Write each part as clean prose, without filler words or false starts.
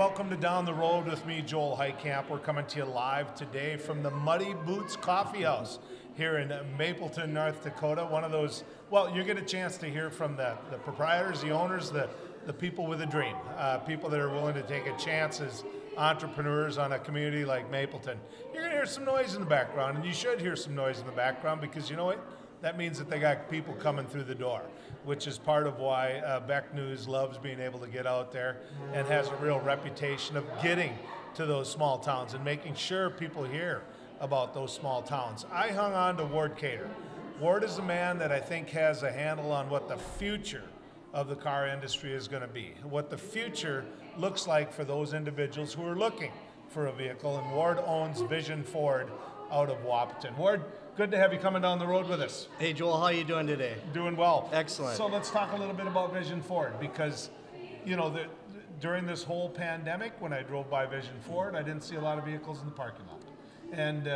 welcome to Down the Road with me, Joel Heitkamp. We're coming to you live today from the Muddy Boots Coffee House here in Mapleton, North Dakota. One of those, well, you get a chance to hear from the proprietors, the owners, the people with a dream, people that are willing to take a chance as entrepreneurs on a community like Mapleton. You're going to hear some noise in the background, and you should hear some noise in the background because you know what? That means that they got people coming through the door, which is part of why Beck News loves being able to get out there and has a real reputation of getting to those small towns and making sure people hear about those small towns. I hung on to Ward Cater. Ward is a man that I think has a handle on what the future of the car industry is going to be, what the future looks like for those individuals who are looking for a vehicle, and Ward owns Vision Ford out of Wahpeton. Ward, good to have you coming down the road with us. Hey Joel, how are you doing today? Doing well. Excellent. So let's talk a little bit about Vision Ford because, you know, during this whole pandemic, when I drove by Vision Ford, I didn't see a lot of vehicles in the parking lot. And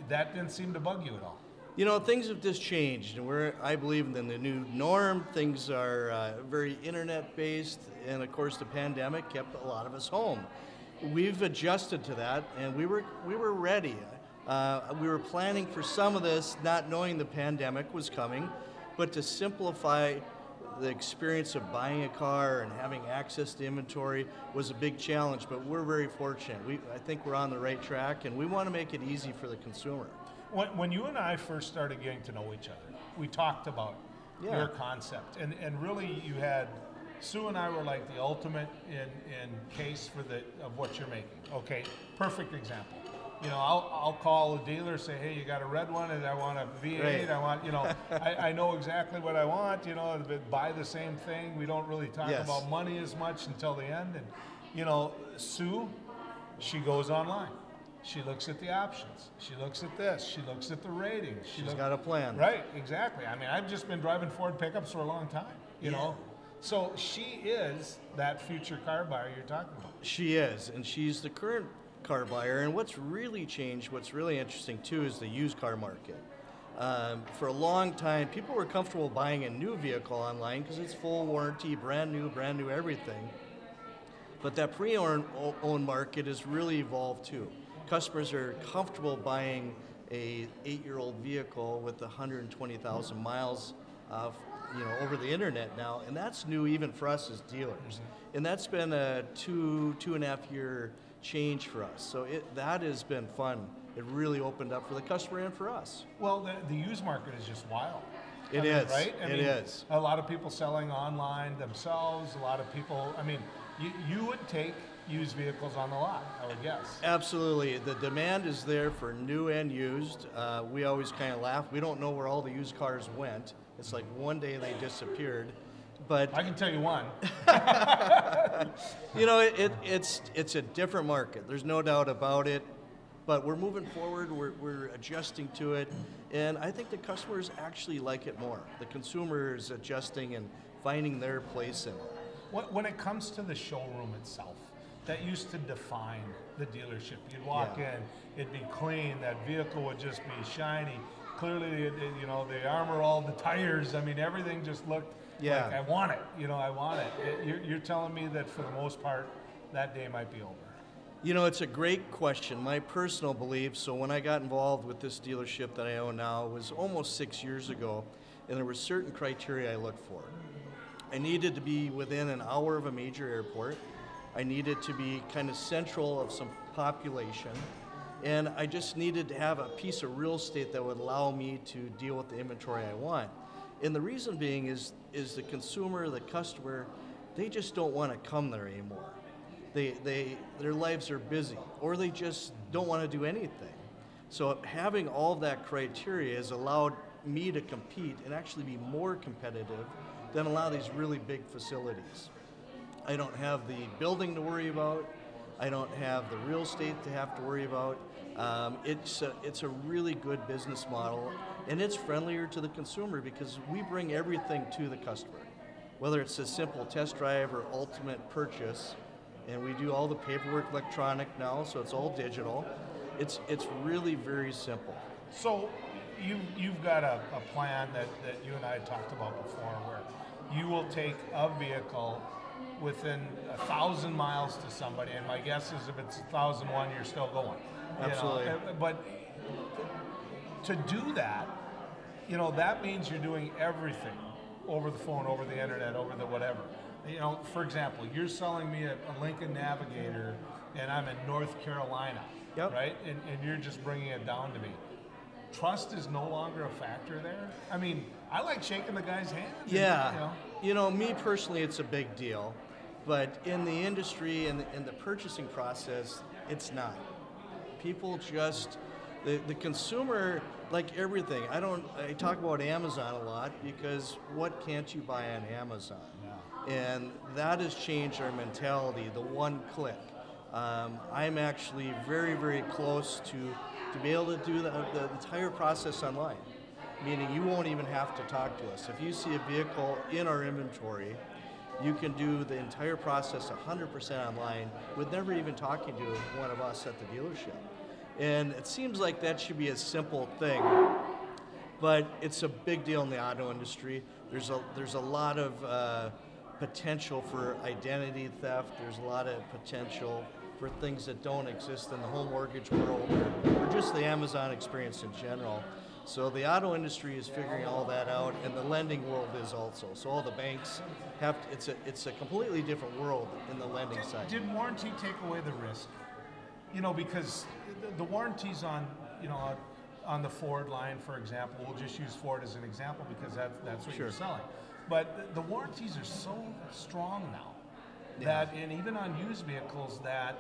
that didn't seem to bug you at all. You know, things have just changed, and I believe in the new norm. Things are very internet-based, and of course the pandemic kept a lot of us home. We've adjusted to that, and we were ready. We were planning for some of this, not knowing the pandemic was coming, but to simplify the experience of buying a car and having access to inventory was a big challenge, but we're very fortunate. I think we're on the right track, and we want to make it easy for the consumer. When you and I first started getting to know each other, we talked about your concept, and really you had, Sue and I were like the ultimate in case for of what you're making. Okay, perfect example. You know, I'll call a dealer, say, hey, you got a red one, and I want a V8. Right. I want, you know, I know exactly what I want. You know, buy the same thing. We don't really talk about money as much until the end. And you know, Sue, she goes online. She looks at the options. She looks at this. She looks at the ratings. She's got a plan. Right, exactly. I mean, I've just been driving Ford pickups for a long time. You know, so she is that future car buyer you're talking about. She is, and she's the current car buyer. And what's really changed, what's really interesting too, is the used car market. For a long time, people were comfortable buying a new vehicle online because it's full warranty, brand new everything. But that pre-owned market has really evolved too. Customers are comfortable buying a 8-year-old vehicle with 120,000 miles over the internet now, and that's new even for us as dealers. Mm-hmm. And that's been a two and a half year change for us. So that has been fun. It really opened up for the customer and for us. Well, the used market is just wild. It is, right? It is. A lot of people selling online themselves. A lot of people. I mean, you would take used vehicles on the lot, I would guess. Absolutely. The demand is there for new and used. We always kind of laugh. We don't know where all the used cars went. It's like one day they disappeared. But I can tell you one. You know, it's a different market. There's no doubt about it. But we're moving forward. We're adjusting to it. And I think the customers actually like it more. The consumer is adjusting and finding their place in it. When it comes to the showroom itself, that used to define the dealership. You'd walk in, it'd be clean, that vehicle would just be shiny. Clearly, you know, they armor all the tires. I mean, everything just looked like, I want it, you know, I want it. You're telling me that for the most part, that day might be over. You know, it's a great question. My personal belief, so when I got involved with this dealership that I own now, was almost 6 years ago, and there were certain criteria I looked for. I needed to be within an hour of a major airport. I needed to be kind of central of some population, and I just needed to have a piece of real estate that would allow me to deal with the inventory I want. And the reason being is the consumer, the customer, they just don't want to come there anymore. Their lives are busy, or they just don't want to do anything. So having all of that criteria has allowed me to compete and actually be more competitive than a lot of these really big facilities. I don't have the building to worry about. I don't have the real estate to have to worry about. It's a really good business model, and it's friendlier to the consumer because we bring everything to the customer, whether it's a simple test drive or ultimate purchase, and we do all the paperwork electronic now, so it's all digital. It's really very simple. So you've got a plan that you and I had talked about before where you will take a vehicle within 1,000 miles to somebody, and my guess is if it's 1,001, you're still going. Absolutely. But to do that, that means you're doing everything over the phone, over the internet, over the whatever. For example, you're selling me a Lincoln Navigator, and I'm in North Carolina, Yep. right? And you're just bringing it down to me. Trust is no longer a factor there. I mean, I like shaking the guy's hand. Yeah. Me personally, it's a big deal. But in the industry and in the purchasing process, it's not. People just, the consumer, like everything, I talk about Amazon a lot because what can't you buy on Amazon? Yeah. And that has changed our mentality, the one click. I'm actually very, very close to be able to do the entire process online, meaning you won't even have to talk to us. If you see a vehicle in our inventory, you can do the entire process 100% online with never even talking to one of us at the dealership. And it seems like that should be a simple thing, but it's a big deal in the auto industry. There's a lot of potential for identity theft. There's a lot of potential for things that don't exist in the home mortgage world or just the Amazon experience in general. So the auto industry is figuring all that out, and the lending world is also. So all the banks have it's a completely different world in the lending side. Did warranty take away the risk? Because the warranties on the Ford line, for example, we'll just use Ford as an example because that's what Sure. you're selling. But the warranties are so strong now that, and even on used vehicles, that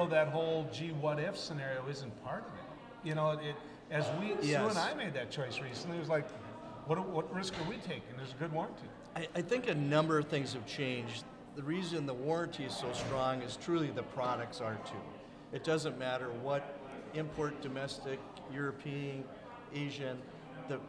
that whole gee what if scenario isn't part of it. As Sue and I made that choice recently, it was like, what risk are we taking? There's a good warranty. I think a number of things have changed. The reason the warranty is so strong is truly the products are too. It doesn't matter what import, domestic, European, Asian, the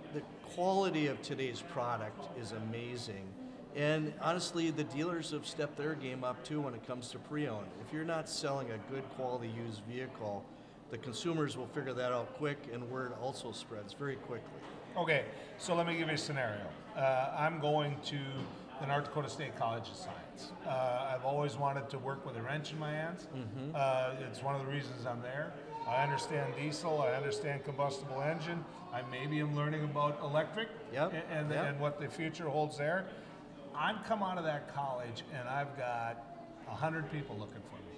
quality of today's product is amazing. And honestly, the dealers have stepped their game up too when it comes to pre-owned. If you're not selling a good quality used vehicle, the consumers will figure that out quick, and word also spreads very quickly. Okay, so let me give you a scenario. I'm going to the North Dakota State College of Science. I've always wanted to work with a wrench in my hands. Mm-hmm. It's one of the reasons I'm there. I understand diesel, I understand combustible engine. I maybe am learning about electric and what the future holds there. I've come out of that college and I've got 100 people looking for me.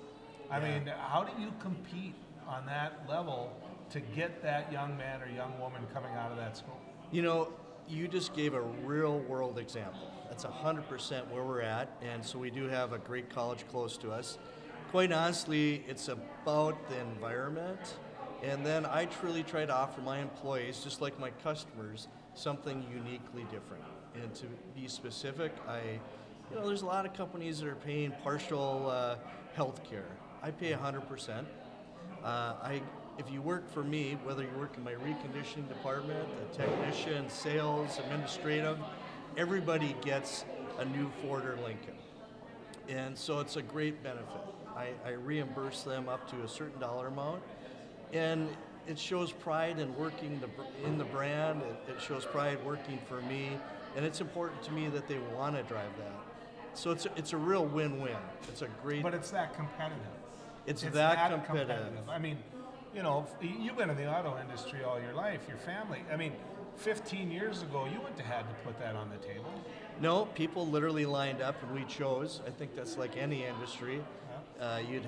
I mean, how do you compete on that level to get that young man or young woman coming out of that school? You just gave a real world example. That's 100% where we're at, and so we do have a great college close to us. Quite honestly, it's about the environment, and then I truly try to offer my employees, just like my customers, something uniquely different. And to be specific, there's a lot of companies that are paying partial health care. I pay 100%. If you work for me, whether you work in my reconditioning department, a technician, sales, administrative, everybody gets a new Ford or Lincoln. And so it's a great benefit. I reimburse them up to a certain dollar amount. And it shows pride in working in the brand. It shows pride working for me. And it's important to me that they want to drive that. So it's a real win-win. It's a great... But it's that competitive. It's that competitive. I mean, you've been in the auto industry all your life, your family. I mean, 15 years ago, you wouldn't have had to put that on the table. No, people literally lined up and we chose. I think that's like any industry. You'd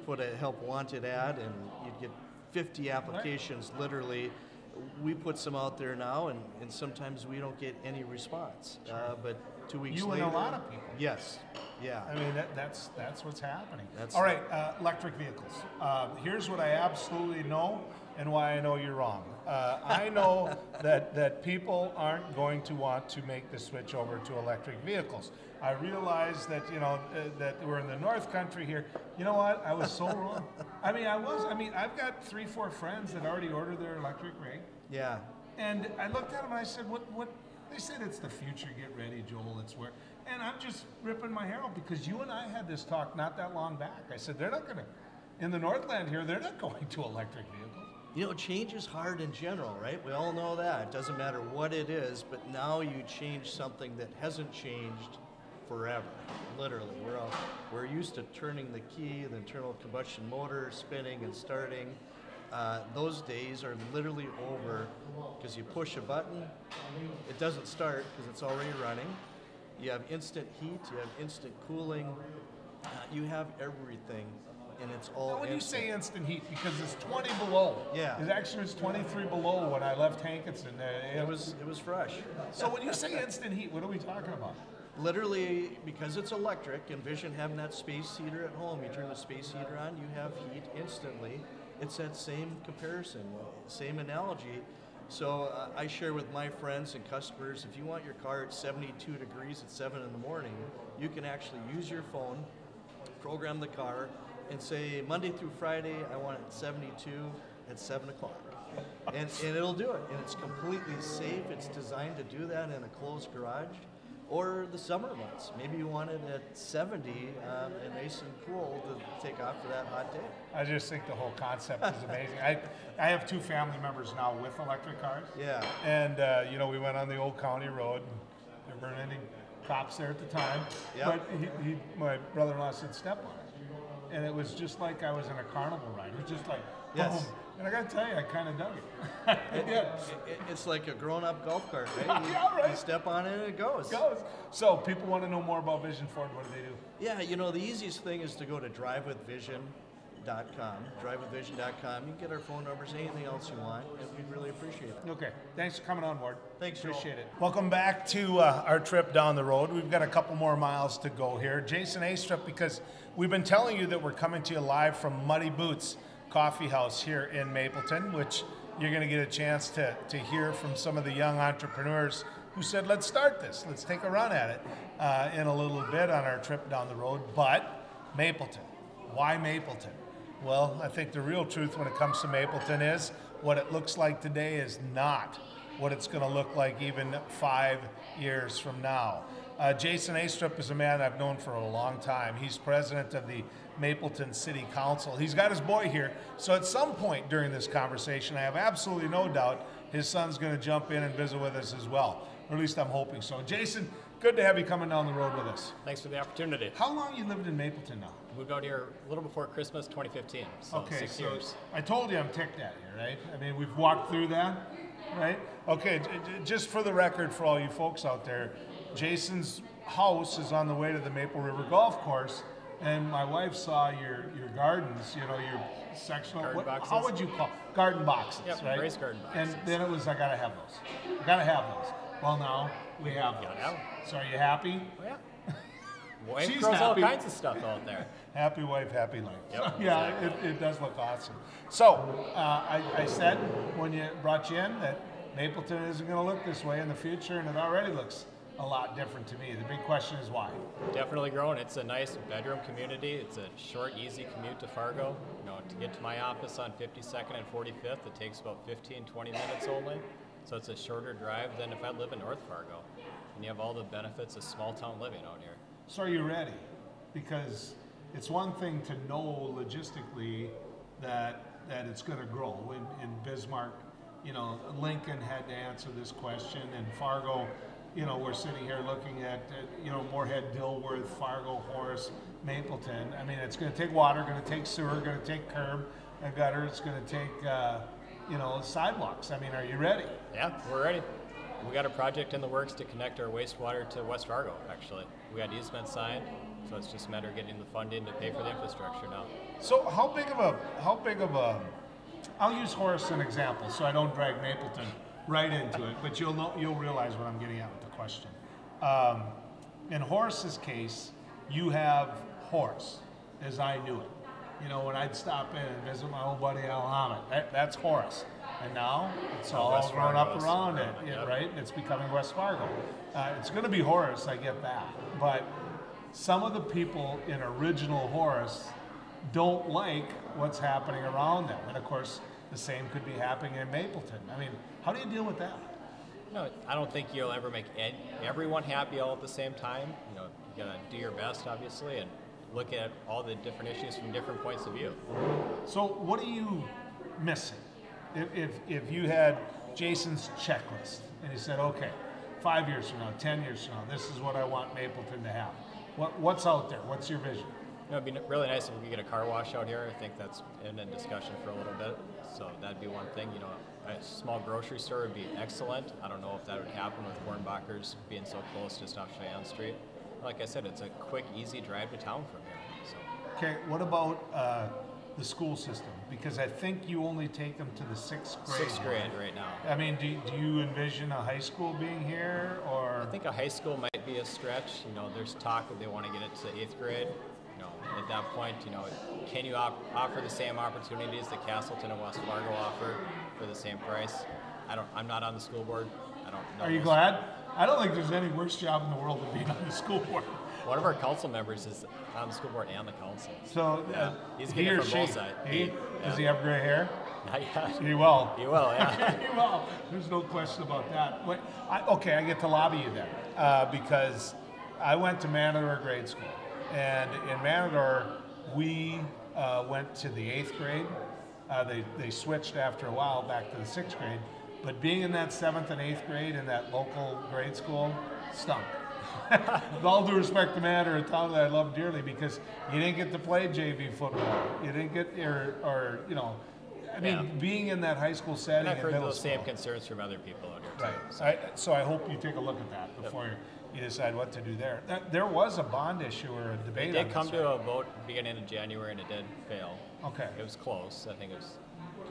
put a help wanted ad and you'd get 50 applications literally. We put some out there now and sometimes we don't get any response. But 2 weeks later. You and a lot of people. Yes. Yeah. I mean, that's what's happening. All right, electric vehicles. Here's what I absolutely know and why I know you're wrong. I know that people aren't going to want to make the switch over to electric vehicles. I realize that, that we're in the North Country here. You know what? I was so wrong. I've got 3-4 friends that already ordered their electric rig. Yeah. And I looked at them and I said, what? They said it's the future. Get ready, Joel. It's where. And I'm just ripping my hair out because you and I had this talk not that long back. I said they're not going to, in the Northland here, they're not going to electric vehicles. Change is hard in general, right? We all know that. It doesn't matter what it is, but now you change something that hasn't changed forever, literally. We're used to turning the key, the internal combustion motor spinning and starting. Those days are literally over because you push a button, it doesn't start because it's already running. You have instant heat, you have instant cooling, you have everything, and it's all Now, when you instant. say instant heat, because it's 20 below. Yeah. It actually was 23 below when I left Hankinson. It was fresh. So when you say instant heat, what are we talking about? Literally, because it's electric, envision having that space heater at home. You turn the space heater on, you have heat instantly. It's that same comparison, same analogy. So I share with my friends and customers, if you want your car at 72 degrees at 7 in the morning, you can actually use your phone, program the car, and say Monday through Friday, I want it at 72 at 7 o'clock. And it'll do it. And it's completely safe. It's designed to do that in a closed garage. Or the summer months. Maybe you want it at 70 and nice and cool to take off for that hot day. I just think the whole concept is amazing. I have 2 family members now with electric cars. Yeah. And, you know, we went on the old county road. And there weren't any cops there at the time. Yep. But my brother-in-law said, step on it. And it was just like I was in a carnival ride. It was just like, Yes. boom. And I got to tell you, I kind of dug it. It's like a grown-up golf cart, right? Yeah, right. You step on it and it goes. Goes. So people want to know more about Vision Ford. What do they do? Yeah, you know, the easiest thing is to go to drivewithvision.com. Drivewithvision.com. You can get our phone numbers, anything else you want, and we'd really appreciate it. Okay. Thanks for coming on, Ward. Thanks, Joel. Appreciate it. Welcome back to our trip down the road. We've got a couple more miles to go here. Jason Astrup, because we've been telling you that we're coming to you live from Muddy Boots Coffee House here in Mapleton, which you're going to get a chance to hear from some of the young entrepreneurs who said, let's start this. Let's take a run at it in a little bit on our trip down the road. But Mapleton, why Mapleton? Well, I think the real truth when it comes to Mapleton is what it looks like today is not what it's going to look like even 5 years from now. Jason Astrup is a man I've known for a long time. He's president of the Mapleton City Council. He's got his boy here, so at some point during this conversation, I have absolutely no doubt his son's going to jump in and visit with us as well. Or at least I'm hoping so. Jason, good to have you coming down the road with us. Thanks for the opportunity. How long you lived in Mapleton now? Moved out here a little before Christmas 2015, so Okay, 6 so years. I told you I'm ticked at you, right? I mean, we've walked through that, right? Okay, just for the record for all you folks out there, Jason's house is on the way to the Maple River Golf Course, and my wife saw your gardens, you know, your sectional, Garden boxes. how would you call garden boxes, Yep, right? raised garden And boxes. then it was, I gotta have those. I gotta have those. Well, now we have those. Got out. So are you happy? Oh, yeah. Wife She's grows all happy. kinds of stuff out there. Happy wife, happy life. Yep, Yeah, exactly. it does look awesome. So, I said when you brought you in that Mapleton isn't going to look this way in the future, and it already looks a lot different to me. The big question is why. Definitely growing. It's a nice bedroom community. It's a short, easy commute to Fargo. You know, to get to my office on 52nd and 45th, it takes about 15, 20 minutes only. So it's a shorter drive than if I live in North Fargo. And you have all the benefits of small town living out here. So are you ready? Because it's one thing to know logistically that it's going to grow. In Bismarck, you know, Lincoln had to answer this question, and Fargo, you know, we're sitting here looking at, you know, Moorhead, Dilworth, Fargo, Horace, Mapleton. I mean, it's going to take water, going to take sewer, going to take curb and gutter. It's going to take, you know, sidewalks. I mean, are you ready? Yeah, we're ready. We got a project in the works to connect our wastewater to West Fargo, actually. We got easement signed, so it's just a matter of getting the funding to pay for the infrastructure now. So how big of a, I'll use Horace as an example so I don't drag Mapleton right into it, but you'll realize what I'm getting at with the question. In Horace's case, you have Horace, as I knew it. You know, when I'd stop in and visit my old buddy Al Hammett, that's Horace. And now it's all West grown Fargo up is around it, around it, yep. right? It's becoming West Fargo. It's going to be Horace, I get that. But some of the people in original Horace don't like what's happening around them. And of course, the same could be happening in Mapleton. I mean, how do you deal with that? No, I don't think you'll ever make everyone happy all at the same time. You know, you gotta do your best, obviously, and look at all the different issues from different points of view. So what are you missing? If you had Jason's checklist and he said, okay, 5 years from now, 10 years from now, this is what I want Mapleton to have? What's out there? What's your vision? It'd be really nice if we could get a car wash out here. I think that's in discussion for a little bit. So that'd be one thing. A small grocery store would be excellent. I don't know if that would happen with Hornbacher's being so close just off Cheyenne Street. Like I said, it's a quick, easy drive to town from here. So. Okay, what about the school system? Because I think you only take them to the 6th grade. 6th grade right now. I mean, do you envision a high school being here, or? I think a high school might be a stretch. There's talk that they want to get it to 8th grade. At that point, can you offer the same opportunities that Castleton and West Fargo offer for the same price? I'm not on the school board. I don't know. Are you glad? I don't think there's any worse job in the world than being on the school board. One of our council members is on the school board and the council. So he's he getting or it from she, both sides. Does he have gray hair? Not yet. He will. He will, yeah. He will. There's no question about that. I get to lobby you then because I went to Matador grade school. And in Matador, we went to the 8th grade. They switched after a while back to the 6th grade. But being in that 7th and 8th grade in that local grade school stunk. With all due respect to Matador, a town that I love dearly, because you didn't get to play JV football. You didn't get, being in that high school setting. And I've heard middle those school, same concerns from other people out here too. right. So I hope you take a look at that before you decide what to do there. There was a bond issue or a debate. It did on come this, to a vote beginning of January, and it did fail. Okay. It was close. I think it was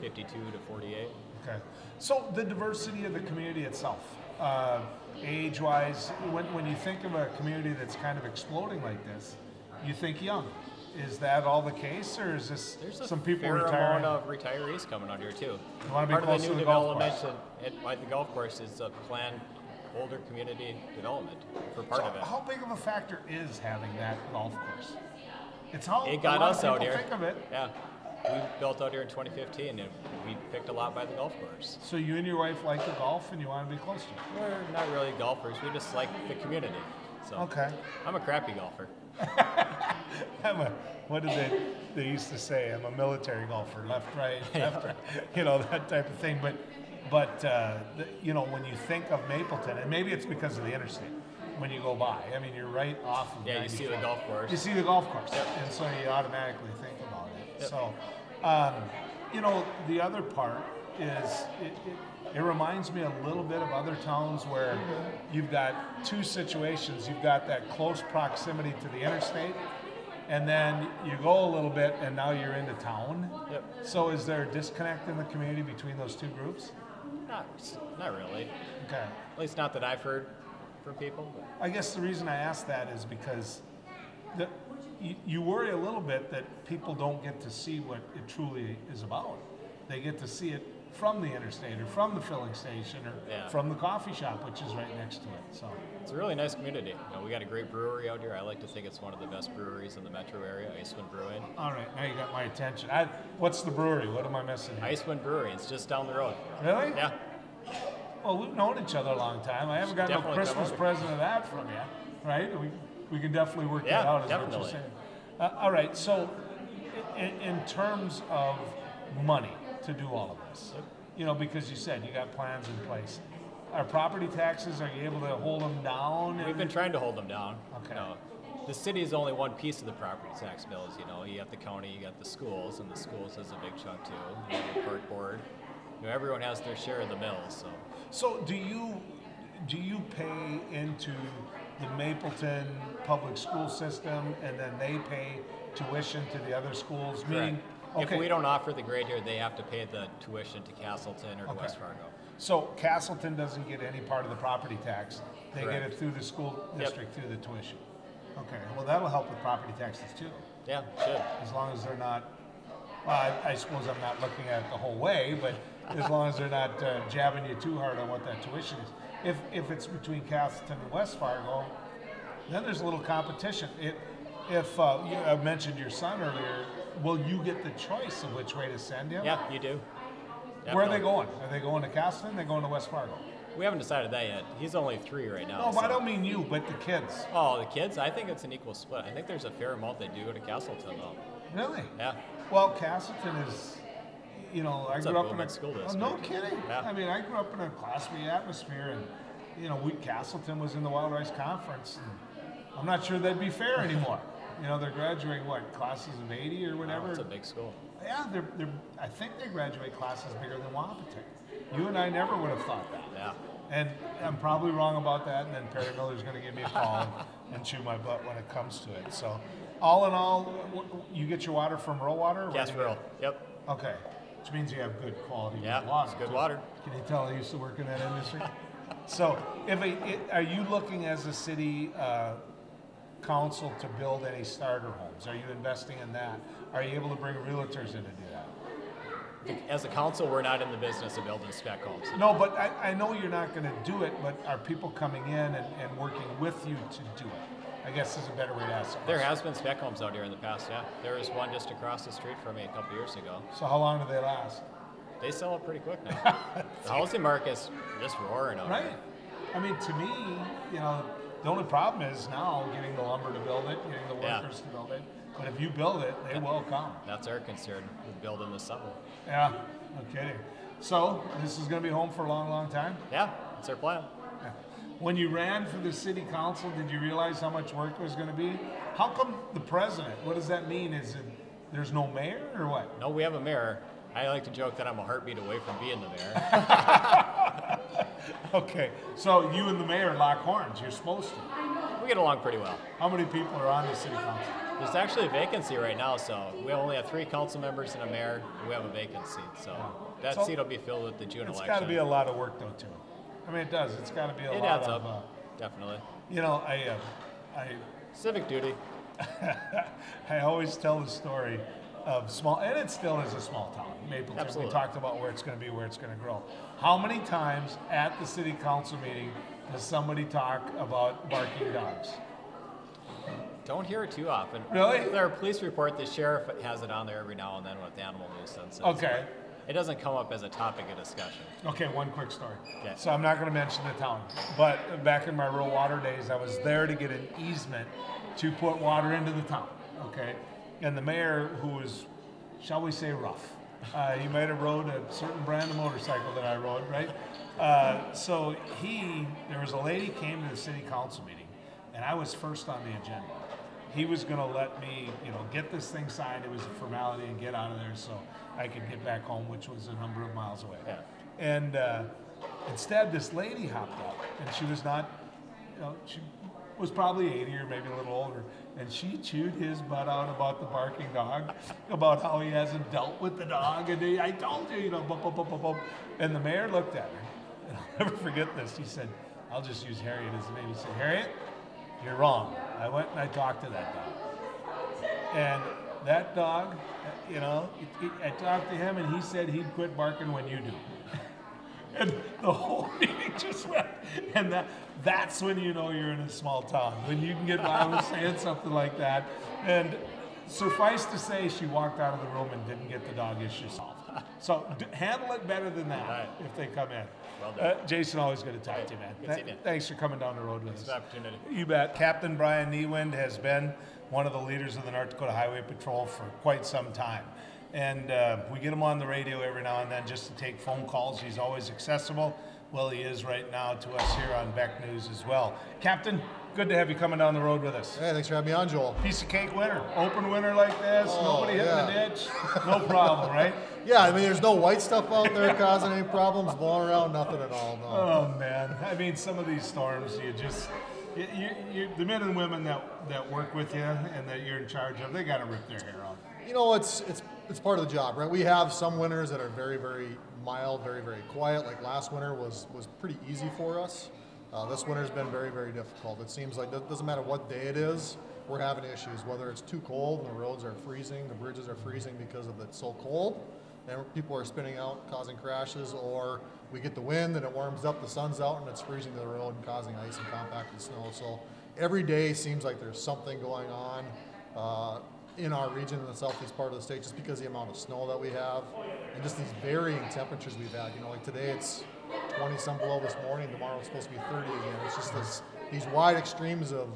52 to 48. Okay. So the diversity of the community itself, age-wise, when you think of a community that's kind of exploding like this, you think young. Is that all the case, or is this There's some a people fair retiring? amount of retirees coming out here too. You wanna be Part close of the to new the golf development at the golf course is a planned older community development for part So of it. how big of a factor is having that golf course? It's how It a got lot us of out people here. think of it. Yeah. We built out here in 2015, and we picked a lot by the golf course. So you and your wife like the golf, and you want to be close to it. We're not really golfers. We just like the community. So Okay. I'm a crappy golfer. What did they used to say? I'm a military golfer, left, right, left, right, that type of thing. But when you think of Mapleton, and maybe it's because of the interstate, when you go by, I mean, you're right off of. Yeah, you see the 94. golf course. You see the golf course, Yep. and so you automatically think about it. Yep. So, the other part is it reminds me a little bit of other towns where you've got two situations. You've got that close proximity to the interstate, and then you go a little bit, and now you're into town. Yep. So is there a disconnect in the community between those two groups? Not really. Okay. At least not that I've heard from people. But I guess the reason I ask that is because you worry a little bit that people don't get to see what it truly is about. They get to see it from the interstate or from the filling station or Yeah. from the coffee shop, which is right next to it. So, it's a really nice community. We got a great brewery out here. I like to think it's one of the best breweries in the metro area, Icewind Brewing. all right, now you got my attention. What's the brewery? What am I missing here? Icewind Brewery, it's just down the road. Really? Yeah. Well, we've known each other a long time. I haven't got no Definitely come Christmas over. present of that from you, right? We can definitely work Yeah, that out, is what definitely. you're saying. All right, so in terms of money to do all of this, because you said you got plans in place. Are property taxes, are you able to hold them down? We've been trying to hold them down. Okay. The city is only one piece of the property tax bills. You got the county, you got the schools, and the schools is a big chunk too. You got the park board. Everyone has their share of the mills. So do you pay into the Mapleton public school system, and then they pay tuition to the other schools? Meaning, Correct. If we don't offer the grade here, they have to pay the tuition to Castleton or to West Fargo. So Castleton doesn't get any part of the property tax. They get Correct. it through the school Yep. district through the tuition. Okay, well, that'll help with property taxes too, Yeah, should. as long as they're not, well, I suppose I'm not looking at it the whole way, but as long as they're not jabbing you too hard on what that tuition is. If it's between Castleton and West Fargo, then there's a little competition. If I mentioned your son earlier, will you get the choice of which way to send him? Yeah, you do. Where are they Definitely. going? Are they going to Castleton? They're going to West Fargo? We haven't decided that yet. He's only 3 right now. No, but I so- don't mean you, but the kids. Oh, the kids? I think it's an equal split. I think there's a fair amount that do go to Castleton, though. Really? Yeah. Well, Castleton is, I It's a grew up in booming a school Oh, district. no kidding. Yeah. I mean, I grew up in a Class B atmosphere, Castleton was in the Wild Rice Conference. And I'm not sure that'd be fair anymore. They're graduating classes of 80 or whatever. It's a big school. Yeah, I think they graduate classes bigger than Wapatech. You and I never would have thought that. Yeah. And I'm probably wrong about that, and then Perry Miller's going to give me a call and chew my butt when it comes to it. So, all in all, you get your water from rural water? Gas rural. Yep. Okay, which means you have good quality Yeah, water. it's good too. water. Can you tell I used to work in that industry? So, are you looking as a city council to build any starter homes? Are you investing in that? Are you able to bring realtors in to do that? As a council, we're not in the business of building spec homes. No, but I know you're not going to do it, but are people coming in and working with you to do it? I guess is a better way to ask it. There has been spec homes out here in the past, yeah. There was one just across the street from me a couple years ago. So how long do they last? They sell it pretty quick now. The housing market's just roaring out Right. here. I mean, to me, the only problem is now getting the lumber to build it, getting the workers to build it. But if you build it, they will come. That's our concern with building this summer. Yeah, no kidding. So this is going to be home for a long, long time? Yeah, that's our plan. Yeah. When you ran for the city council, did you realize how much work it was going to be? How come the president? What does that mean? Is it there's no mayor or what? No, we have a mayor. I like to joke that I'm a heartbeat away from being the mayor. Okay, so you and the mayor lock horns. You're supposed to. We get along pretty well. How many people are on the city council? There's actually a vacancy right now, so we only have 3 council members and a mayor, and we have a vacancy. So that So seat will be filled with the June It's election. got to be a lot of work, though, too. I mean, it does. It's got to be a It lot adds of. up, definitely. Civic duty. I always tell the story of small, and it still is a small town, Mapleton. Absolutely. We talked about where it's going to be, where it's going to grow. How many times at the city council meeting does somebody talk about barking dogs? Don't hear it too often. Really? If there are police report, the sheriff has it on there every now and then with animal nuisance. Okay. It doesn't come up as a topic of discussion. Okay, one quick story. Okay. So I'm not going to mention the town, but back in my rural water days, I was there to get an easement to put water into the town. Okay, and the mayor, who was, shall we say, rough. He might have rode a certain brand of motorcycle that I rode, right? So there was a lady came to the city council meeting, and I was first on the agenda. He was going to let me, get this thing signed. It was a formality and get out of there so I could get back home, which was a number of miles away. Yeah. And instead, this lady hopped up, and she was not, she was probably 80 or maybe a little older, and she chewed his butt out about the barking dog, about how he hasn't dealt with the dog, and I told you, bump, bump, bump, bump, bump. And the mayor looked at her, and I'll never forget this. He said, I'll just use Harriet as the name. He said, Harriet, you're wrong. I went and I talked to that dog. And that dog, I talked to him, and he said he'd quit barking when you do. And the whole meeting just went. And that's when you know you're in a small town, when you can get by with saying something like that. And suffice to say, she walked out of the room and didn't get the dog issue solved. So handle it better than that Right. if they come in. Well done. Jason, always good to talk to you, man. Good seeing you. Thanks for coming down the road with It's us. an opportunity. You bet. Captain Brian Niewind has been one of the leaders of the North Dakota Highway Patrol for quite some time. And we get him on the radio every now and then just to take phone calls. He's always accessible. Well, he is right now to us here on Beck News as well. Captain, good to have you coming down the road with us. Hey, thanks for having me on, Joel. Piece of cake winner. Open winner like this, nobody hitting the yeah. ditch. No problem, right? Yeah, I mean, there's no white stuff out there causing any problems, blowing around, nothing at all. No. Oh man, I mean, some of these storms, the men and women that work with you and that you're in charge of, they got to rip their hair out. It's part of the job, right? We have some winters that are very, very mild, very, very quiet. Like last winter was pretty easy for us. This winter's been very, very difficult. It seems like it doesn't matter what day it is, we're having issues. Whether it's too cold and the roads are freezing, the bridges are freezing because of it's so cold, and people are spinning out, causing crashes, or we get the wind and it warms up, the sun's out, and it's freezing the road and causing ice and compacted snow. So every day seems like there's something going on in our region in the southeast part of the state, just because of the amount of snow that we have and just these varying temperatures we've had. Like today it's 20 some below this morning, tomorrow it's supposed to be 30 again. It's just these wide extremes of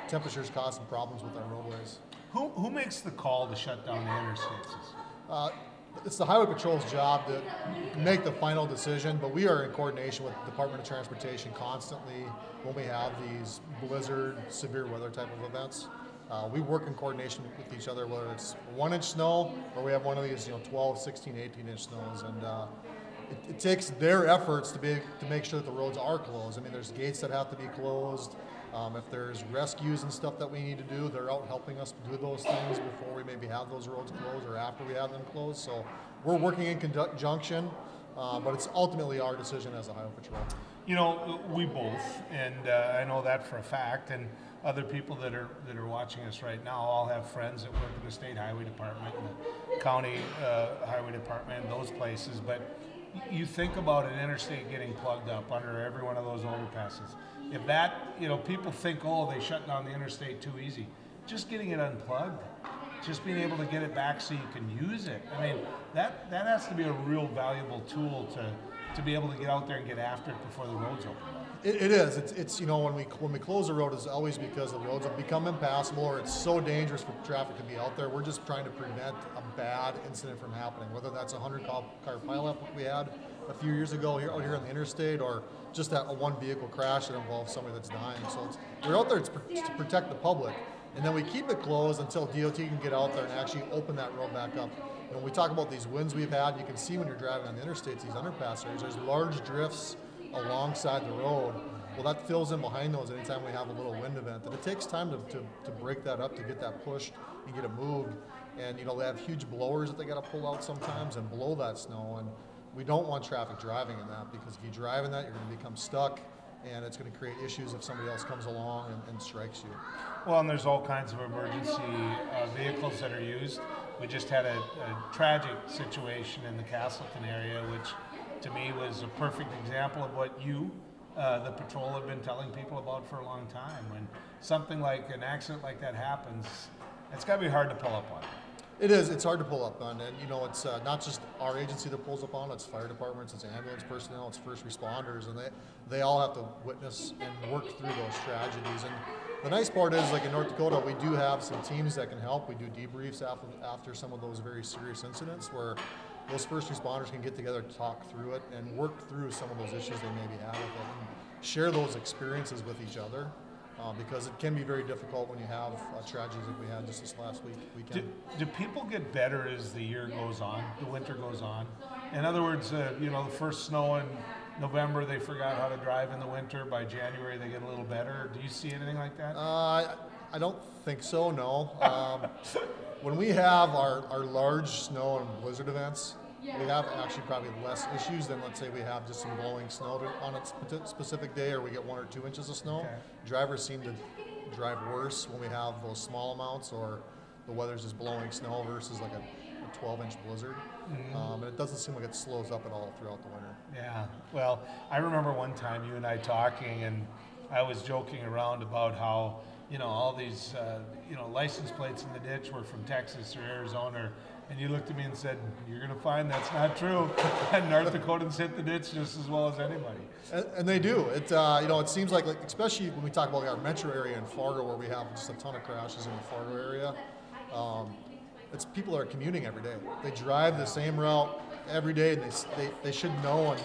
temperatures causing problems with our roadways. Who makes the call to shut down the interstates? it's the Highway Patrol's job to make the final decision, but we are in coordination with the Department of Transportation constantly when we have these blizzard, severe weather type of events. We work in coordination with each other, whether it's 1 inch snow or we have one of these 12, 16, 18 inch snows. And it takes their efforts to make sure that the roads are closed. I mean, there's gates that have to be closed. If there's rescues and stuff that we need to do, they're out helping us do those things before we maybe have those roads closed or after we have them closed. So we're working in conjunction, but it's ultimately our decision as a Highway Patrol. You know, we both, and I know that for a fact, and other people that are watching us right now all have friends that work in the state highway department and the county highway department and those places. But you think about an interstate getting plugged up under every one of those overpasses. If that, people think, oh, they shut down the interstate too easy. Just getting it unplugged, just being able to get it back so you can use it. I mean, that has to be a real valuable tool to be able to get out there and get after it before the roads open up. It is. It's when we close a road, it's always because the roads have become impassable or it's so dangerous for traffic to be out there. We're just trying to prevent a bad incident from happening, whether that's a 100-car pileup we had a few years ago out here on the interstate, or just that one vehicle crash that involves somebody that's dying. So we're out there to protect the public, and then we keep it closed until DOT can get out there and actually open that road back up. And when we talk about these winds we've had, you can see when you're driving on the interstates, these underpass areas, there's large drifts alongside the road. Well, that fills in behind those anytime we have a little wind event. And it takes time to break that up, to get that pushed and get it moved. And they have huge blowers that they got to pull out sometimes and blow that snow. And we don't want traffic driving in that, because if you drive in that, you're going to become stuck, and it's going to create issues if somebody else comes along and strikes you. Well, and there's all kinds of emergency vehicles that are used. We just had a tragic situation in the Castleton area, which to me was a perfect example of what the patrol, have been telling people about for a long time. When something like an accident like that happens, it's got to be hard to pull up on. It is. It's hard to pull up on, and it's not just our agency that pulls up on. It's fire departments, it's ambulance personnel, it's first responders, and they all have to witness and work through those tragedies. And the nice part is, like in North Dakota, we do have some teams that can help. We do debriefs after some of those very serious incidents, where those first responders can get together, talk through it, and work through some of those issues they maybe have with it, and share those experiences with each other. Because it can be very difficult when you have tragedies like we had just this last weekend. Do people get better as the year goes on, the winter goes on? In other words, the first snow in November, they forgot how to drive in the winter. By January, they get a little better. Do you see anything like that? I don't think so, no. When we have our large snow and blizzard events, we have actually probably less issues than, let's say, we have just some blowing snow on a specific day, or we get 1 or 2 inches of snow. Okay. Drivers seem to drive worse when we have those small amounts, or the weather's just blowing snow versus like a 12-inch blizzard. Mm-hmm. And it doesn't seem like it slows up at all throughout the winter. Yeah. Well, I remember one time you and I talking, and I was joking around about how, all these, license plates in the ditch were from Texas or Arizona. And you looked at me and said, "You're going to find that's not true." And North Dakotans hit the ditch just as well as anybody. And they do. It seems like, especially when we talk about our metro area in Fargo, where we have just a ton of crashes in the Fargo area. It's people that are commuting every day. They drive the same route every day, and they should know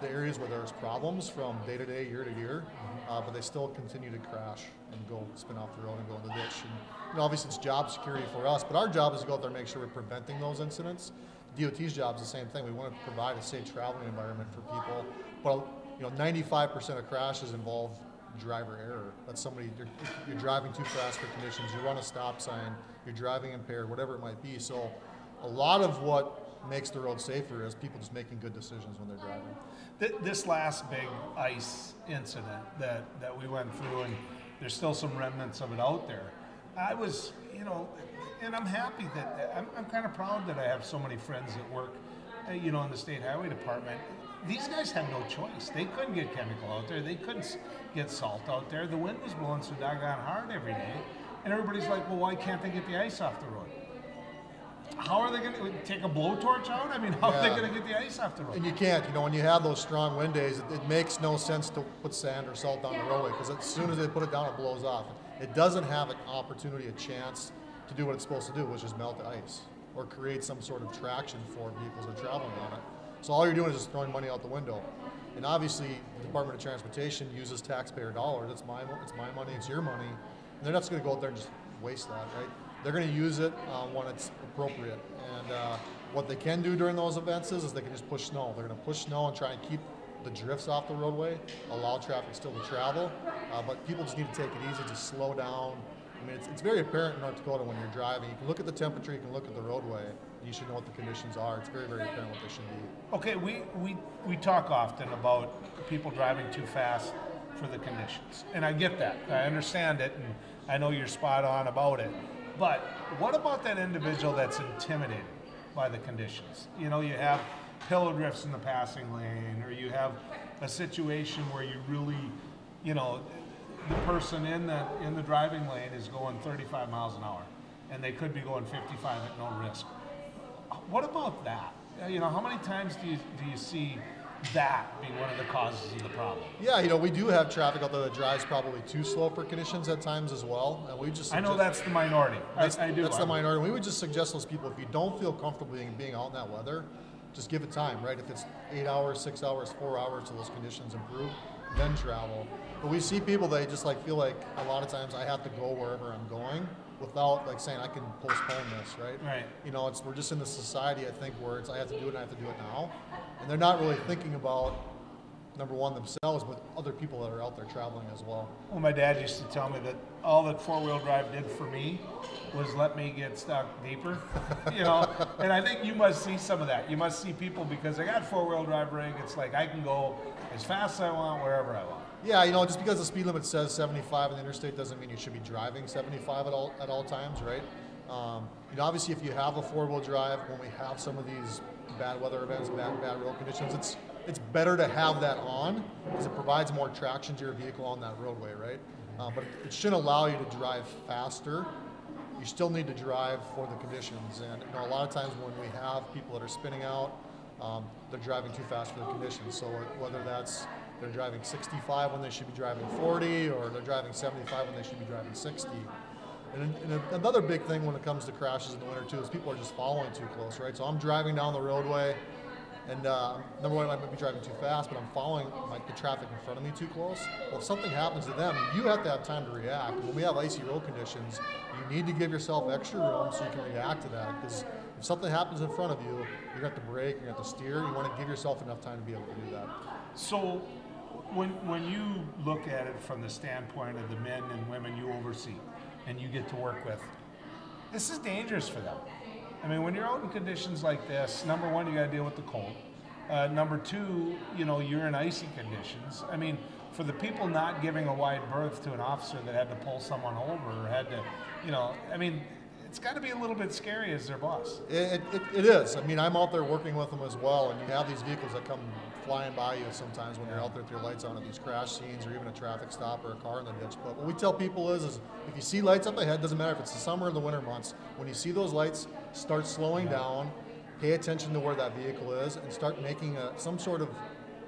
the areas where there's problems from day to day, year to year. But they still continue to crash and go spin off the road and go in the ditch. And obviously it's job security for us, but our job is to go out there and make sure we're preventing those incidents. DOT's job is the same thing. We want to provide a safe traveling environment for people. But 95% of crashes involve driver error. That's somebody, you're driving too fast for conditions, you run a stop sign, you're driving impaired, whatever it might be. So a lot of what makes the road safer is people just making good decisions when they're driving. This last big ice incident that we went through, and there's still some remnants of it out there. I was, and I'm happy that, I'm kind of proud that I have so many friends that work, in the state highway department. These guys had no choice. They couldn't get chemical out there. They couldn't get salt out there. The wind was blowing so doggone hard every day. And everybody's like, well, why can't they get the ice off the road? How are they going to take a blowtorch out? I mean, how are they going to get the ice off the road? And you can't. When you have those strong wind days, it makes no sense to put sand or salt down the roadway, because as soon as they put it down, it blows off. It doesn't have an opportunity, a chance to do what it's supposed to do, which is melt the ice. or create some sort of traction for vehicles that are traveling on it. So all you're doing is just throwing money out the window. And obviously, the Department of Transportation uses taxpayer dollars. It's my money, it's your money. And they're not just going to go out there and just waste that, right? They're going to use it when it's appropriate. And what they can do during those events is they can just push snow. They're going to push snow and try and keep the drifts off the roadway, allow traffic still to travel. But people just need to take it easy, just slow down. I mean, it's very apparent in North Dakota when you're driving. You can look at the temperature, you can look at the roadway, and you should know what the conditions are. It's very, very apparent what they should be. Okay, we talk often about people driving too fast for the conditions, and I get that. I understand it, and I know you're spot on about it. But what about that individual that's intimidated by the conditions? You know, you have pillow drifts in the passing lane, or you have a situation where you really, you know, the person in the driving lane is going 35 miles an hour, and they could be going 55 at no risk. What about that? You know, how many times do you see that being one of the causes of the problem? Yeah, you know, we do have traffic out there that drives probably too slow for conditions at times as well. And we just I know that's the minority. I do. That's the minority. We would just suggest those people, if you don't feel comfortable being out in that weather, just give it time, right? If it's 8 hours, 6 hours, 4 hours till those conditions improve, then travel. But we see people, they just like feel like a lot of times I have to go wherever I'm going without like saying I can postpone this, right? Right. You know, we're just in this society, I think, where it's I have to do it and I have to do it now. And they're not really thinking about, number one, themselves, but other people that are out there traveling as well. Well, my dad used to tell me that all that four-wheel drive did for me was let me get stuck deeper, you know. And I think you must see some of that. You must see people, because they got four-wheel drive rig, it's like I can go as fast as I want, wherever I want. Yeah, you know, just because the speed limit says 75 on the interstate doesn't mean you should be driving 75 at all times, right? You know, obviously, if you have a four-wheel drive, when we have some of these bad weather events, bad road conditions, it's better to have that on because it provides more traction to your vehicle on that roadway, right? But it shouldn't allow you to drive faster. You still need to drive for the conditions. And you know, a lot of times when we have people that are spinning out, they're driving too fast for the conditions. So whether that's they're driving 65 when they should be driving 40, or they're driving 75 when they should be driving 60. And another big thing when it comes to crashes in the winter too is people are just following too close, right? So I'm driving down the roadway, and number one, I might be driving too fast, but I'm following the traffic in front of me too close. Well, if something happens to them, you have to have time to react. When we have icy road conditions, you need to give yourself extra room so you can react to that. Because if something happens in front of you, you have to brake, you have to steer. You want to give yourself enough time to be able to do that. So when you look at it from the standpoint of the men and women you oversee and you get to work with, this is dangerous for them. I mean, when you're out in conditions like this, number one, you got to deal with the cold. Number two, you know, you're in icy conditions. I mean, for the people not giving a wide berth to an officer that had to pull someone over or had to, you know, I mean, it's got to be a little bit scary as their boss. It is. I mean, I'm out there working with them as well, and you have these vehicles that come flying by you sometimes when you're out there with your lights on at these crash scenes or even a traffic stop or a car in the ditch. But what we tell people is if you see lights up ahead, doesn't matter if it's the summer or the winter months, when you see those lights, start slowing down, pay attention to where that vehicle is, and start making some sort of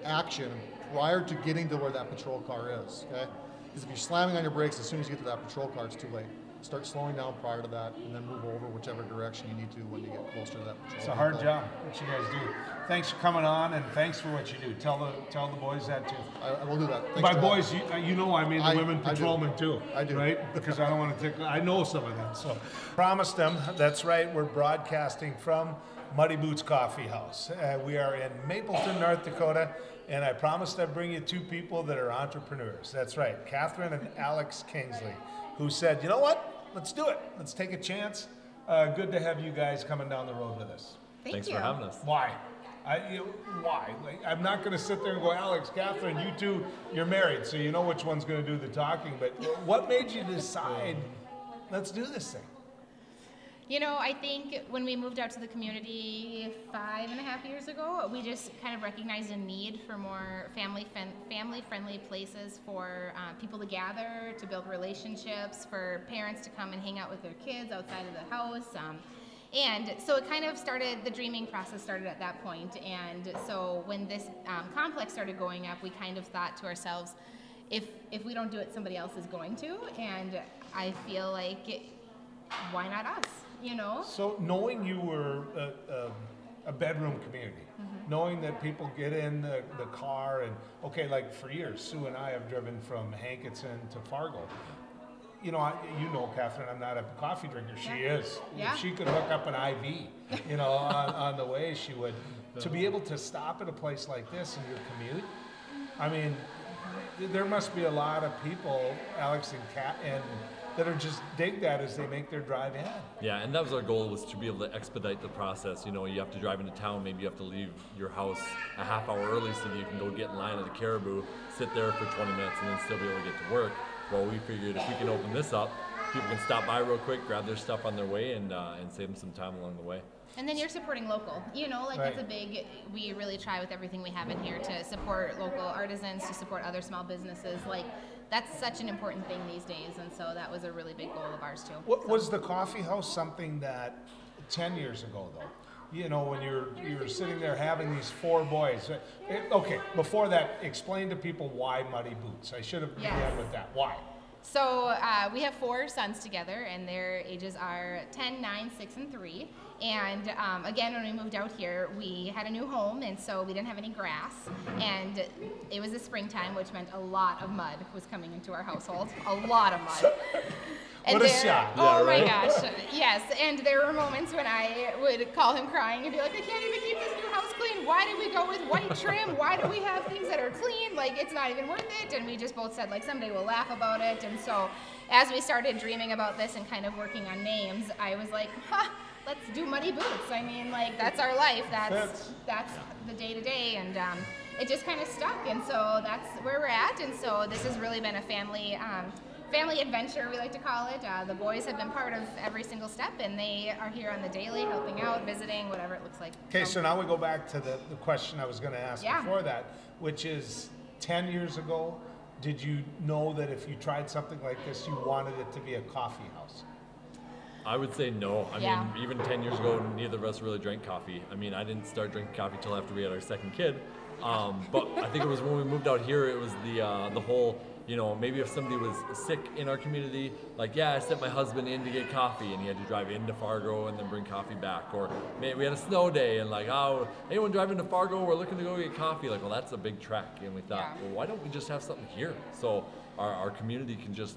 action prior to getting to where that patrol car is, okay? Because if you're slamming on your brakes, as soon as you get to that patrol car, it's too late. Start slowing down prior to that, and then move over whichever direction you need to when you get closer to that patrol. It's a hard job, what you guys do. Thanks for coming on, and thanks for what you do. Tell the boys that too. I will do that. Thanks By for boys, you know I mean the women I do. patrolmen too. I do. Right? Because I don't want to I know some of them. So promised them. That's right. We're broadcasting from Muddy Boots Coffee House. We are in Mapleton, North Dakota, and I promised I'd bring you two people that are entrepreneurs. That's right, Catherine and Alex Kingsley, who said, you know what? Let's do it. Let's take a chance. Good to have you guys coming down the road with us. Thanks for having us. Why? Why? Like, I'm not going to sit there and go, Alex, Catherine, you two, you're married, so you know which one's going to do the talking. But what made you decide, let's do this thing? You know, I think when we moved out to the community 5.5 years ago, we just kind of recognized a need for more family-friendly places for people to gather, to build relationships, for parents to come and hang out with their kids outside of the house. And so it kind of started, the dreaming process started at that point. And so when this complex started going up, we kind of thought to ourselves, if we don't do it, somebody else is going to. And I feel like, why not us? you know? So knowing you were a bedroom community, knowing that people get in the car and, okay, like for years, Sue and I have driven from Hankinson to Fargo. You know, Catherine, I'm not a coffee drinker. She is. Yeah. If she could hook up an IV, you know, on the way, she would. To be able to stop at a place like this in your commute, I mean, there must be a lot of people, Alex and Kat, and that are just dig that as they make their drive in. Yeah, and that was our goal, was to be able to expedite the process. You know, you have to drive into town, maybe you have to leave your house a half hour early so that you can go get in line at the Caribou, sit there for 20 minutes, and then still be able to get to work. Well, we figured if we can open this up, people can stop by real quick, grab their stuff on their way, and save them some time along the way. And then you're supporting local, you know, like Right. that's a big, we really try with everything we have in here to support local artisans, to support other small businesses. Like, that's such an important thing these days, and so that was a really big goal of ours too. Was the coffee house something that 10 years ago, though? You know, when you were sitting there having these 4 boys. Okay, before that, explain to people why Muddy Boots. I should have began with that. Why? So we have 4 sons together, and their ages are 10, 9, 6, and 3. And again, when we moved out here, we had a new home, and so we didn't have any grass. And it was the springtime, which meant a lot of mud was coming into our household. A lot of mud. What a shock. Oh Yeah, my right? gosh, yes. And there were moments when I would call him crying and be like, I can't even keep this new house clean. Why did we go with white trim? Why do we have things that are clean? Like, it's not even worth it. And we just both said, like, someday we'll laugh about it. And so as we started dreaming about this and kind of working on names, I was like, let's do Muddy Boots. I mean, like, that's our life. That's the day-to-day. And it just kind of stuck. And so that's where we're at. And so this has really been a family adventure, we like to call it. The boys have been part of every single step, and they are here on the daily, helping out, visiting, whatever it looks like. Okay, so now we go back to the question I was going to ask Yeah. before that, which is 10 years ago, did you know that if you tried something like this, you wanted it to be a coffee house? I would say no. I Yeah. mean, even 10 years ago, neither of us really drank coffee. I mean, I didn't start drinking coffee till after we had our second kid. But I think it was when we moved out here, it was the whole, you know, maybe if somebody was sick in our community, like, yeah, I sent my husband in to get coffee and he had to drive into Fargo and then bring coffee back. Or maybe we had a snow day and like, oh, anyone driving to Fargo, we're looking to go get coffee. Like, well, that's a big trek. And we thought, Yeah. well, why don't we just have something here? So our community can just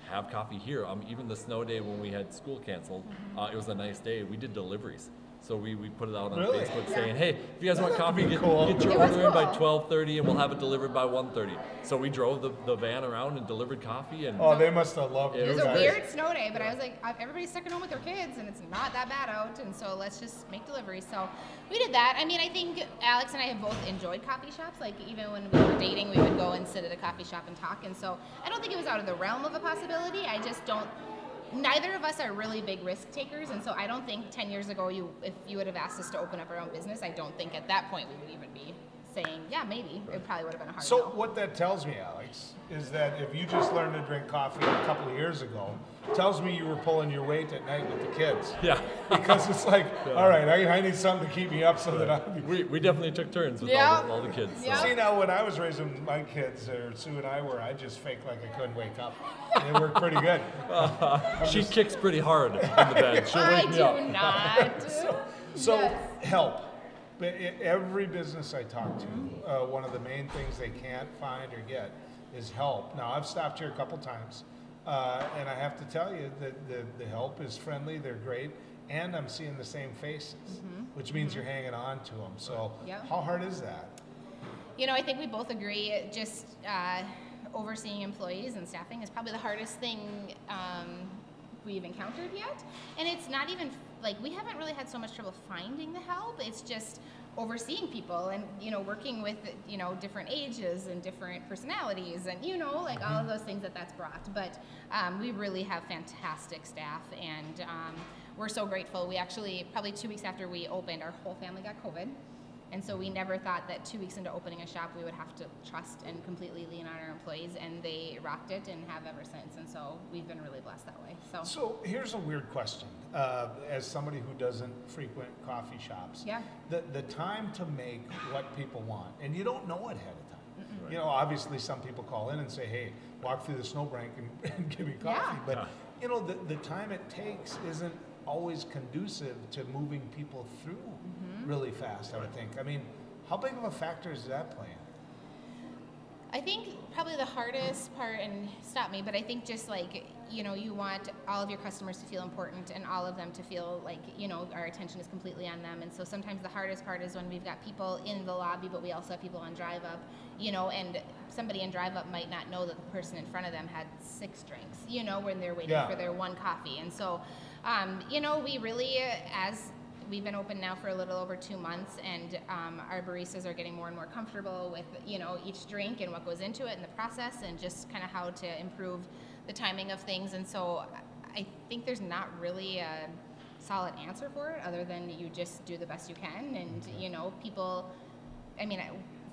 have coffee here. Even the snow day when we had school canceled, it was a nice day. We did deliveries. So we put it out on Really? Facebook Yeah. saying, hey, if you guys want coffee, get Cool. your It was order in by cool. 12:30 and we'll have it delivered by 1:30. So we drove the van around and delivered coffee. And Oh, they must have loved It It you was a guys. weird snow day, but I was like, everybody's stuck at home with their kids, and it's not that bad out, and so let's just make deliveries. So we did that. I mean, I think Alex and I have both enjoyed coffee shops. Like, even when we were dating, we would go and sit at a coffee shop and talk, and so I don't think it was out of the realm of a possibility. I just don't. Neither of us are really big risk takers, and so I don't think 10 years ago, if you would have asked us to open up our own business, I don't think at that point we would even be saying, yeah, maybe. It probably would have been a hard So no. what that tells me, Alex, is that if you just learned to drink coffee a couple of years ago, tells me you were pulling your weight at night with the kids. yeah, Because it's like, all right, I need something to keep me up so that I. we definitely took turns with Yeah. all the kids. So. Yeah. See, now when I was raising my kids, or Sue and I were, I just faked like I couldn't wake up. It worked pretty good. She kicks pretty hard in the bed. She'll I wake me do up. not. So Yes. help. But every business I talk to, one of the main things they can't find or get is help. Now I've stopped here a couple times, and I have to tell you that the help is friendly. They're great, and I'm seeing the same faces, which means you're hanging on to them. So Yep. how hard is that? You know, I think we both agree just overseeing employees and staffing is probably the hardest thing we've encountered yet. And it's not even, like, we haven't really had so much trouble finding the help. It's just overseeing people and, you know, working with, you know, different ages and different personalities and, you know, like all of those things that's brought. But we really have fantastic staff, and we're so grateful. We actually, probably 2 weeks after we opened, our whole family got COVID. And so we never thought that 2 weeks into opening a shop, we would have to trust and completely lean on our employees, and they rocked it and have ever since. And so we've been really blessed that way. So here's a weird question. As somebody who doesn't frequent coffee shops, Yeah. the time to make what people want, and you don't know it ahead of time. You know, obviously some people call in and say, hey, walk through the snowbank and give me coffee. Yeah. But, you know, the time it takes isn't always conducive to moving people through really fast, I would think. I mean, how big of a factor is that playing? I think probably the hardest part, and stop me, but I think just like, you know, you want all of your customers to feel important and all of them to feel like, you know, our attention is completely on them. And so sometimes the hardest part is when we've got people in the lobby, but we also have people on drive up, you know, and somebody in drive up might not know that the person in front of them had 6 drinks, you know, when they're waiting for their 1 coffee. And so, you know, we really, as we've been open now for a little over 2 months, and our baristas are getting more and more comfortable with, you know, each drink and what goes into it and the process, and just kind of how to improve the timing of things. And so I think there's not really a solid answer for it other than you just do the best you can. And, you know, people, I mean,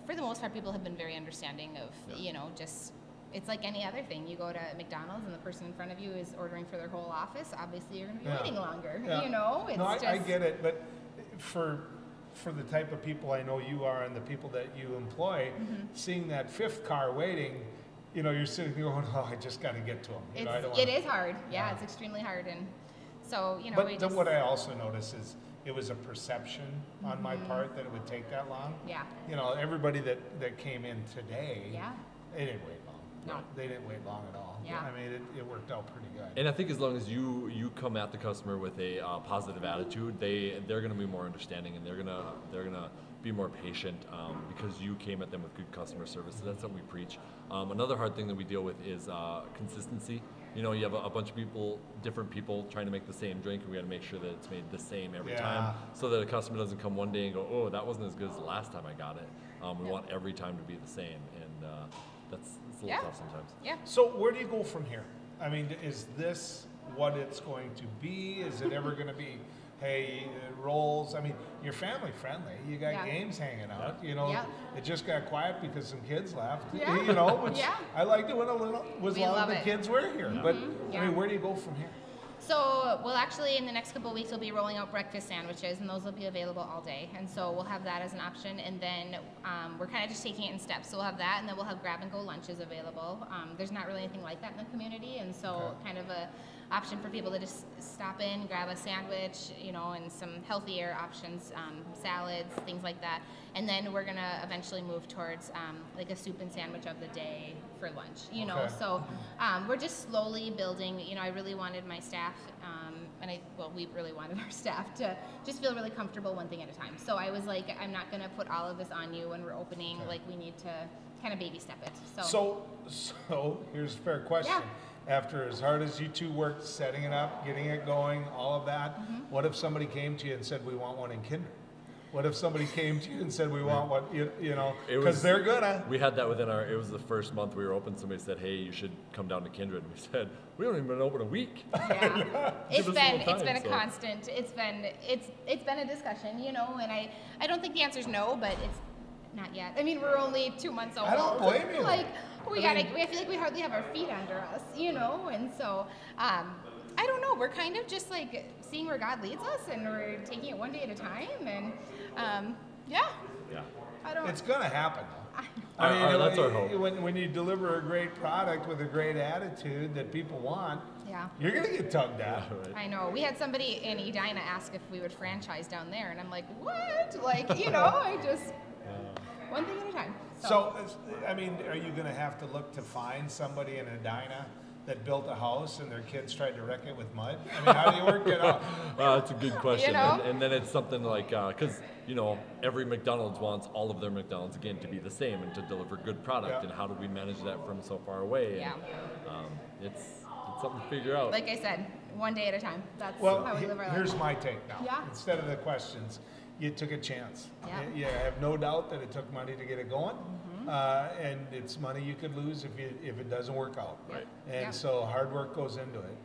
for the most part, people have been very understanding of, you know, just, it's like any other thing. You go to McDonald's and the person in front of you is ordering for their whole office. Obviously, you're going to be waiting longer. You know, it's no, just. I get it, but for the type of people I know you are and the people that you employ, seeing that 5th car waiting, you know, you're sitting there going, "Oh, I just got to get to them." You know, I don't It wanna, is hard. Yeah, it's extremely hard, and so you know. But we then just, what I also notice is it was a perception on my part that it would take that long. Yeah. You know, everybody that came in today, Yeah. they didn't wait long. No. They didn't wait long at all. Yeah. I mean, it worked out pretty good. And I think as long as you come at the customer with a positive attitude, they're going to be more understanding, and they're gonna be more patient because you came at them with good customer service. So that's something we preach. Another hard thing that we deal with is consistency. You know, you have a bunch of people, different people trying to make the same drink, and we got to make sure that it's made the same every time, so that a customer doesn't come one day and go, "Oh, that wasn't as good as the last time I got it." We want every time to be the same, and it's a little tough sometimes. Yeah. So where do you go from here? I mean, is this what it's going to be? Is it ever going to be, hey, rolls? I mean, you're family friendly. You got games hanging out. You know, it just got quiet because some kids left. Yeah. You know, which I liked it when a lot of the it. kids were here. But I mean, where do you go from here? So we'll actually, in the next couple of weeks, we'll be rolling out breakfast sandwiches, and those will be available all day. And so we'll have that as an option. And then we're kind of just taking it in steps. So we'll have that, and then we'll have grab-and-go lunches available. There's not really anything like that in the community, and so kind of a option for people to just stop in, grab a sandwich, you know, and some healthier options, salads, things like that. And then we're going to eventually move towards like a soup and sandwich of the day for lunch, you know. So we're just slowly building. You know, I really wanted my staff, we really wanted our staff to just feel really comfortable one thing at a time. So I was like, I'm not going to put all of this on you when we're opening. Like, we need to kind of baby step it. So here's a fair question. After as hard as you two worked setting it up, getting it going, all of that, what if somebody came to you and said, "We want one in Kindred"? What if somebody came to you and said, "We want one," you know, because they're gonna. We had that within it was the first month we were open. Somebody said, "Hey, you should come down to Kindred." And we said, "We don't even been open a week." Yeah, it's been a so. constant. It's been a discussion, you know, and I don't think the answer is no, but it's not yet. I mean, we're only 2 months old. I don't blame you. Like I feel like we hardly have our feet under us, you know, and so I don't know. We're kind of just like seeing where God leads us, and we're taking it one day at a time, and Yeah. It's gonna happen. I mean, that's our hope. When you deliver a great product with a great attitude that people want, you're gonna get tugged at. I know. We had somebody in Edina ask if we would franchise down there, and I'm like, what? Like, you know, I just one thing at a time. So, I mean, are you going to have to look to find somebody in Edina that built a house and their kids tried to wreck it with mud? I mean, how do you work it out? That's a good question. You know? And then it's something like, because, you know, every McDonald's wants all of their McDonald's, again, to be the same and to deliver good product. And how do we manage that from so far away? And, it's something to figure out. Like I said, one day at a time. That's how we live our life. Here's my take now. Yeah. Instead of the questions, you took a chance. Yeah. You have no doubt that it took money to get it going, and it's money you could lose if it doesn't work out. Right. And so hard work goes into it.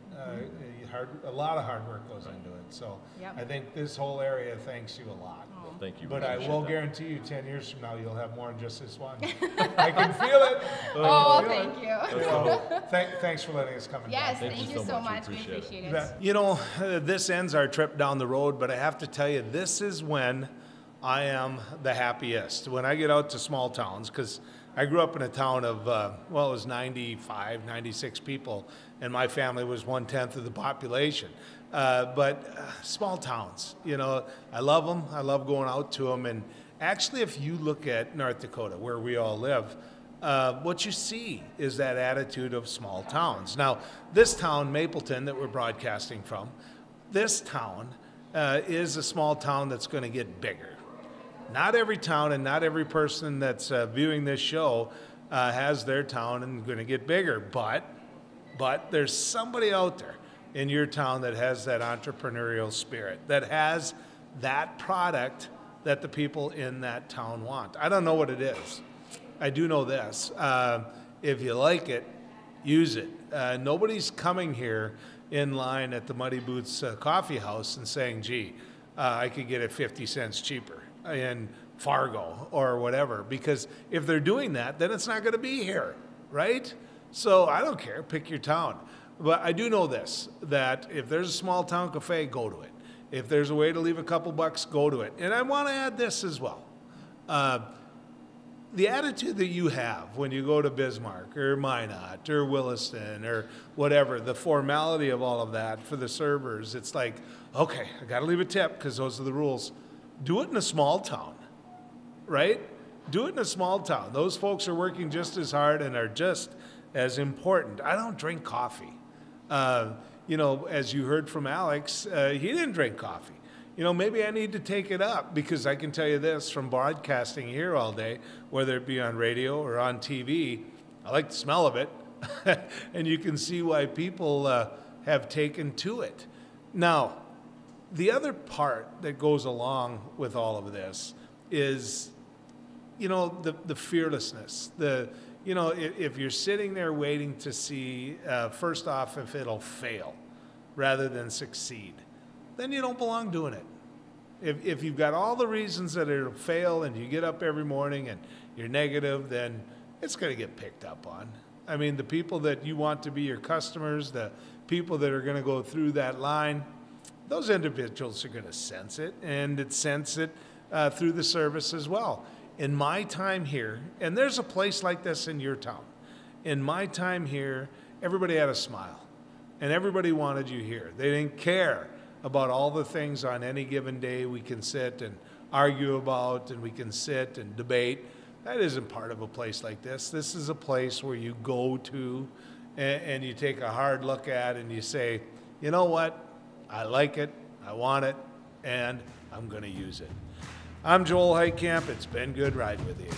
A lot of hard work goes into it. So I think this whole area thanks you a lot. Well, thank you. But I will guarantee you 10 years from now you'll have more than just this one. I can feel it. Thank you. So, thanks for letting us come in. Yes, Thank thank you you so so much. much. We We appreciate appreciate it. You know, this ends our trip down the road, but I have to tell you, this is when I am the happiest. When I get out to small towns, because I grew up in a town of, well, it was 95, 96 people, and my family was 1/10 of the population. But small towns, you know, I love them. I love going out to them. And actually, if you look at North Dakota, where we all live, what you see is that attitude of small towns. Now, this town, Mapleton, that we're broadcasting from, this town is a small town that's going to get bigger. Not every town and not every person that's viewing this show has their town and going to get bigger, but there's somebody out there in your town that has that entrepreneurial spirit, that has that product that the people in that town want. I don't know what it is. I do know this. If you like it, use it. Nobody's coming here in line at the Muddy Boots Coffee House and saying, gee, I could get it 50 cents cheaper in Fargo or whatever, because if they're doing that, then it's not going to be here, right? So I don't care, pick your town. But I do know this, that if there's a small town cafe, go to it. If there's a way to leave a couple bucks, go to it. And I want to add this as well. The attitude that you have when you go to Bismarck or Minot or Williston or whatever, the formality of all of that for the servers, it's like, okay, I got to leave a tip because those are the rules. Do it in a small town, right? Do it in a small town. Those folks are working just as hard and are just as important. I don't drink coffee. You know, as you heard from Alex, he didn't drink coffee. You know, maybe I need to take it up, because I can tell you this from broadcasting here all day, whether it be on radio or on TV, I like the smell of it. And you can see why people have taken to it. Now, the other part that goes along with all of this is, you know, the fearlessness. You know, if you're sitting there waiting to see, first off, if it'll fail rather than succeed, then you don't belong doing it. If you've got all the reasons that it'll fail and you get up every morning and you're negative, then it's going to get picked up on. I mean, the people that you want to be your customers, the people that are going to go through that line, those individuals are going to sense it, and sense it through the service as well. In my time here, and there's a place like this in your town, in my time here, everybody had a smile, and everybody wanted you here. They didn't care about all the things on any given day we can sit and argue about, and we can sit and debate. That isn't part of a place like this. This is a place where you go to and you take a hard look at and you say, you know what? I like it, I want it, and I'm going to use it. I'm Joel Heitkamp. It's been good riding with you.